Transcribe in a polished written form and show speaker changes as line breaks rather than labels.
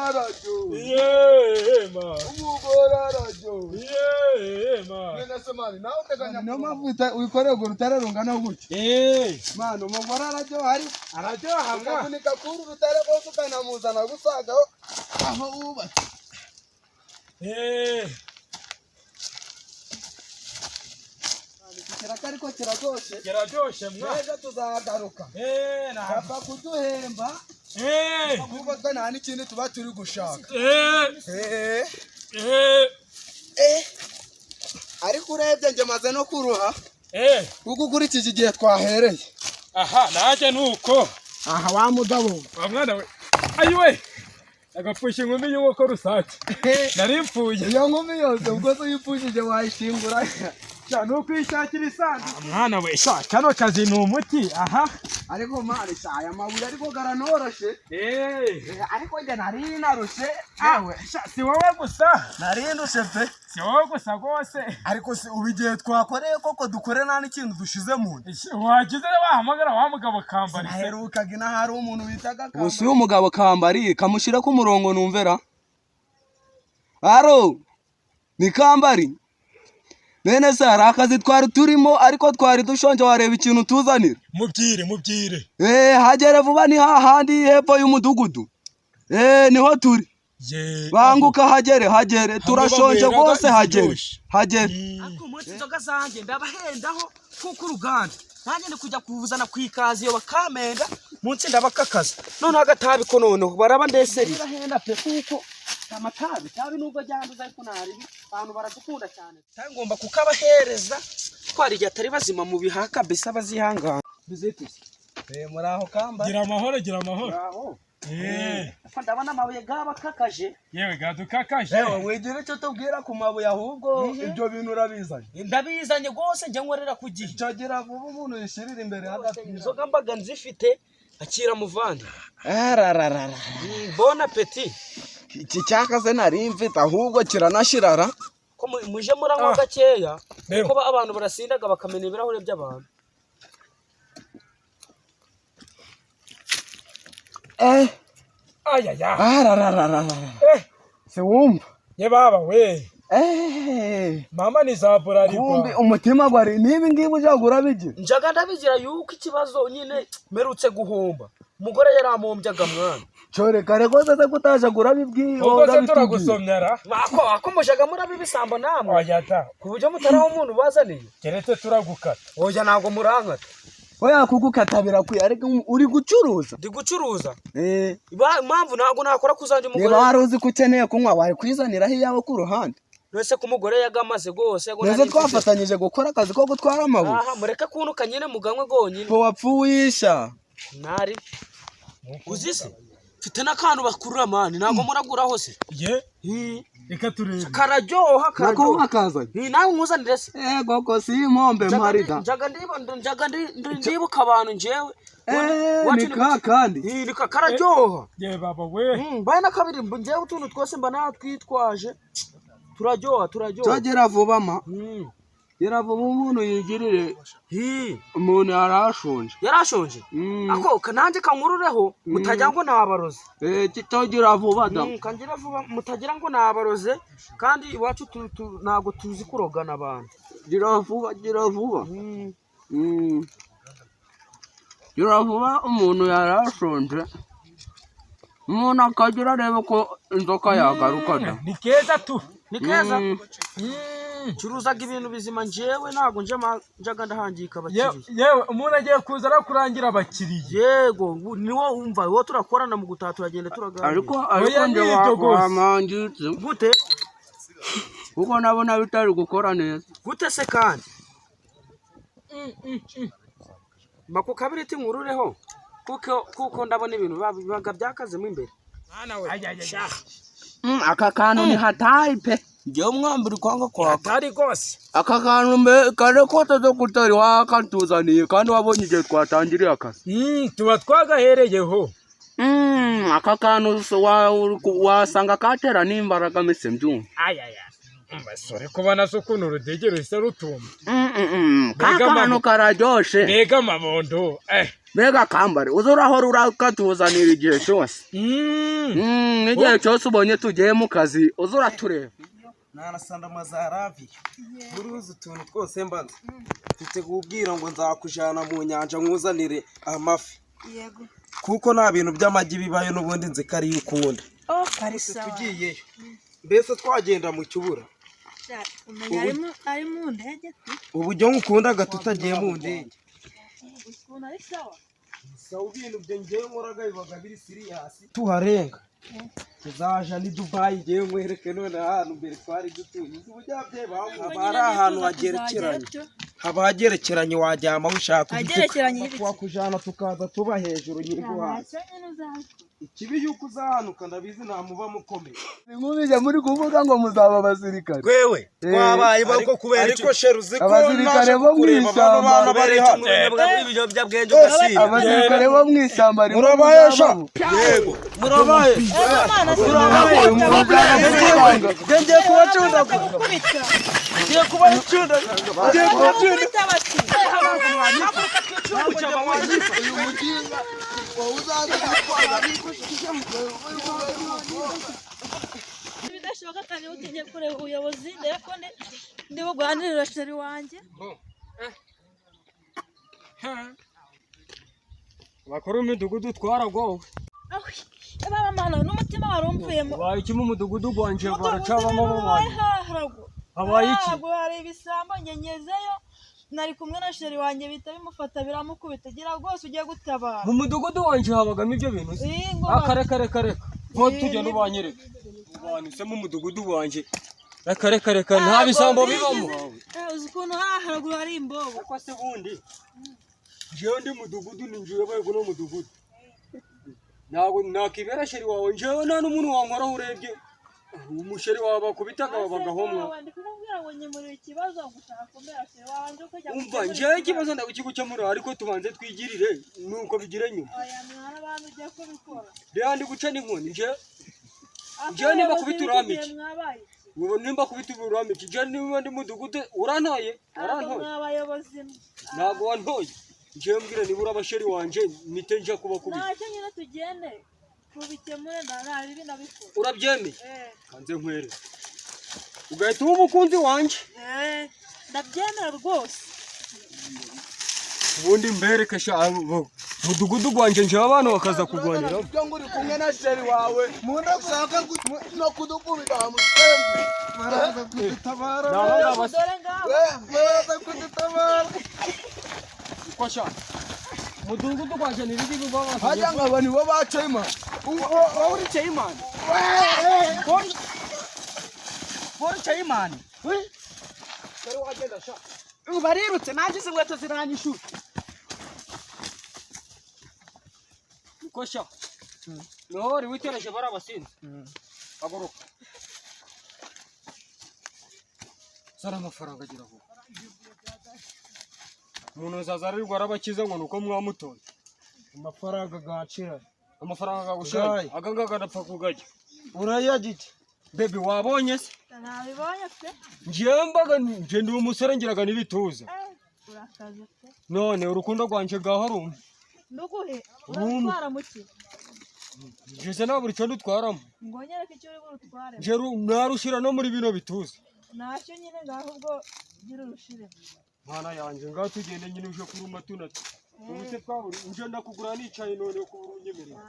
araryo.
Yema.
Umugore araryo.
Yema.
Nene se mani nawe uteganya no mavuta uyikoreye ngo rutare rungana gutya. Mano umugore araryo hari
Araryo hamwe.
Ukavunika kuri rutare rwose ukanamuzana gusagaho aho wubatse. Ariko kiraryoshe.
Kiraryoshe mwa.
Ejo tuzagaruka. Papa kuduhemba. Kuko twe nta n'ikindi tuba turi gushaka. Ariko urebye njye maze no kuruha. Kuko ukurikije igihe twahereye.
Aha naje nuko.
Aha wa mugabo.
Wa mwana we. Ayiwe. Agapfusha inkumi y'uko rusake. Nari mpfuye.
Iyo nkumi yose ubwo so yipfushije wayishingura.
Cyane ukwishakira isandu. Mwana we sha kano kazi ni umuti. Aha.
Ariko mari sha aya mabuye ariko garanoroshe. Ariko njye nari narushe.
Awe sha si wowe gusa.
Nari ndushe pe.
Si wowe gusa gose.
Ariko si ubigiye twakoreye koko dukore nta n'ikintu dushize mu nda.
Wagize wahamagara wa mugabo Kambari.
Aherukaga ina hari umuntu bitaga Kambari.
Usi umugabo Kambari kamushira ku murongo numvera. Aro. Ni Kambari. Nene sara akazi twari turimo ariko twari dushonje wareba ikintu tuzanira.
Mubwire.
Hagere vuba ni hahandi hepfo y'umudugudu. Niho turi. Banguka hagere turashonje gose hagere.
Ako munsi nzoga zanjye ndabahendaho kuko uruganda. Nanjye ndi kujya kuvuzana kwikazi yo bakamenda munsi ndabakakaza. None hagatabi ko none baraba ndeseri. Ndahenda pe kuko amatabi tabi nubwo ryanduza ariko naribi abantu baradukunda cyane. Ngomba kukabahereza twari igihe atari bazima mu bihaka besa bazihangana. Bizituse.
Muraho Kambari.
Gira amahoro.
Muraho.
Ndabona amabuye gaba kakaje.
Yewe gadukakaje.
Wegere cyo tubwira ku mabuye ahubwo ibyo bintu urabizanye.
Ndabizanye gose njye nkorera ku gihe.
Cyagira vuba umuntu yishirira imbere hagati.
Inzoga mbaga nzifite akira muvandi.
Arararara.
Bon appétit.
Iki cyakaze nari mfite ahubwo kiranashirara.
Ko muje muranywa gakeya kuko abantu barasindaga bakamena ibirahure by'abantu.
Ayaya.
Arararara. Se wumva.
Ye baba we. Mama ni zabura riba.
Kumbi umutima gwari nibi ngibi ujagura bigira.
Njaga ndabigira yuko ikibazo nyine merutse guhomba. Umugore yaramumbyaga mwana.
Chore kare gose se kutajagura bibwiyo.
Ubwo se turagusomyara.
Ako mushaga murabibisambo namwe.
Oya ta.
Kubujyo mutaraho umuntu bazaniye.
Keretse turagukata.
Oya nago murankata.
Oya kugukatabira kwi ariko uri gucuruza.
Ndi gucuruza. Impamvu nago nakora kuzanje umugore.
Niba waruzi kukeneye kunywa bari kwizanira hiyawe ku ruhande.
Nose kumugore yagamaze gose go
neze twafatanyije gukora akazi ko gutwara amabuye.
Aha mureka kunuka nyine muganywe gonyine.
Po wapfuwisha.
Nari. Uzise. Mfite nakantu bakurura mani nago muragura hose.
Reka turebe.
Kararyoha
kararyoha akaza.
Nawe nkuzanire se.
Goko si impombe marida.
Njaga ndibuka abantu njewe.
Ni kandi.
Ni kararyoha.
Ye baba we.
Bana kabiri njewe utuntu twose mba natwitwaje. Turaryoha.
Cyagera vuba ma. Yera vuba umuntu yigirire. Umuntu yarashonje.
Ako kananje kankurureho mutajya ngo nabaroze.
Cyagera vuba da.
Kangira vuba mutagira ngo nabaroze kandi iwacu nago tuzi kurogana abantu.
Gira vuba. Gira vuba umuntu yarashonje. Umuntu akagira reba ko inzoka yagaruka da.
Ni keza tu.
Ni keza. Curuzaga ibintu bizima njewe nago njaga ndahangika abakiriya.
Yewe umuntu agiye kuza arakurangira abakiriya.
Yego niwo umva wo turakorana mu gutaha turagenda turagana.
Ariko nje wamangitse.
Gute?
Kuko nabona bitari gukora neza.
Gute se kandi? Bako kabiri tinkurureho. Kuko ndabona ibintu baga byakazemo imbere.
Mwana we.
Aka kantu ni hatari pe.
Ngiye umwambiri kwanga kwa
hatari gose.
Aka kantu mbe kare ko tazo kutari wakatuzaniye kandi wabonye igihe twatangiriye akazi.
Tuba twagahereyeho.
Aka kantu wasanga katera n'imbaraga mese mbyumva.
Basore kubana so kuno rudegero ise rutumba.
kakano kararyoshe.
Mbega amabondo.
Mbega kambare uzurahora urakatuzanira igihe cyose. Igihe cyose ubonye tugiye mu kazi uzuratureba.
Narasanda mazaravi buruzi utuntu twose mbanza mfite kubwira ngo nzakujana mu nyanja nkuzanire amafi.
Yego.
Kuko nta bintu by'amagi bibayo n'ubundi nzi ko ari ukunda.
Karisa
tugiyeyo mbese twagenda mu cyubura.
Umenya ari mu ndege.
Uburyo nkukundaga tutagiye mu ndege.
Ukuna ari sawa.
Sawa ibintu byo ngewe nkoraga bibaga biri serious. Tuharenga. Tuzaja ni Dubai ngewe nkwereke none ahantu mbere twari dutuye. Ubujyabye bari ahantu hagerekeranye. Haba hagerekeranye wajyama ushaka wakujana tukaza tuba hejuru nyirwo hasi. Ikibi yuko uzahanuka ndabizi nta muba mukomeye.
Nimubije muri kuvuga ngo muzaba abasirikare.
Gwewe twabaye bako kubera ariko sheruzi ko
abasirikare bo mwishyamba
bari hano.
Abasirikare bo mwishyamba
murabahesha. Yego murabaye. Ngiye kubacunda. Ngiye kubacunda. Ngiye kubacunda.
Bidashoboka kandi utinye kureba ubuyobozi ndeko ndi buganirira sheri wanje.
Bakora umudugudu twaragowe.
Baba mana n'umutima warumvuyemo.
Waye iki mu mudugudu gwanje baracabamo bamwe. Habaye iki?
Hari ibisambo nyenyezeyo. Nari kumwe na sheri wanje bita bimufata biramukubita gira rwose ugiye gutabara.
Mu mudugudu wanje habagamo ibyo bintu. Kare. Ko tujya n'ubanyereka. Ubanise mu mudugudu wanje. Reka nta bisambo bibamo.
Uzi ukuntu haraguru hari imbobo.
Ko se bundi. Jewe ndi mudugudu ninjiye baye guno mudugudu. Nago nakibera sheri wawe njewe nta n'umuntu wankora urebye. Umusheri waba kubitaga babagahomwa.
Ndikubwira ngo nyemura ikibazo gushaka kumbera sheri wanje ko
umva njewe ikibazo ndakigukemura ariko tubanze twigirire nuko bigire nyuma.
Oya mwana abantu ugiye kubikora.
Rero ndi guca n'inkoni njewe nimba kubiturambiki. Ubu nimba kubiturambiki njewe nimba ndi mudugudu urantoye.
Abayobozi
ntago wantoye. Njewe mbwira nibura abasheri wanje mite nja kuba kubita.
Ntacyo nyine tugende. Kubikemure nta bibi nabikora.
Urabyemeye? Kanze nkwere. Ugahita uba umukunzi wanje.
Ndabyemera rwose.
Ubundi mbereke sha mudugudu gwanje nje abantu bakaza kugwanira.
Byo nguri kumwe na sheri wawe. Munda gushaka no kudukubita hamusembe.
Baraza kudutabara.
Baraza kudutabara.
Kwasha. Mudugudu gwanje nibigi bibaba.
Haja ngabani bo bacema.
Uri Chayman. Uri Chayman.
Kare wagenda sha.
Barirutse nagize inkweto ziranyishuka.
Kwasha. Nori witereje barabasinze. Agoroka. Sara amafaranga agira vuba. Umuntu zazarirwa arabakiza ngo nuko mwamutoye.
Amafaranga gacira.
Amafaranga gagushira. Aganga ndapfa kugajya.
Urayagite.
Baby wabonye se?
Nabibonye pe.
Nje ndi umusore ngiraga nibituza.
Urakaze pe.
None urukundo rwanje gaho
Nduguhe. Uratwara muki?
Jese na buri cyo ndutwaramo.
Ngonyereke icyo uri burutware.
Nje narushira no muri bino bituza.
Ntacyo nyine ngaho ubwo gira urushire.
Mwana yanje ngaho tugende nyine uje kuruma tunatu. Ubuse twaburi nje ndakugura nicaye none ko urunyemerera.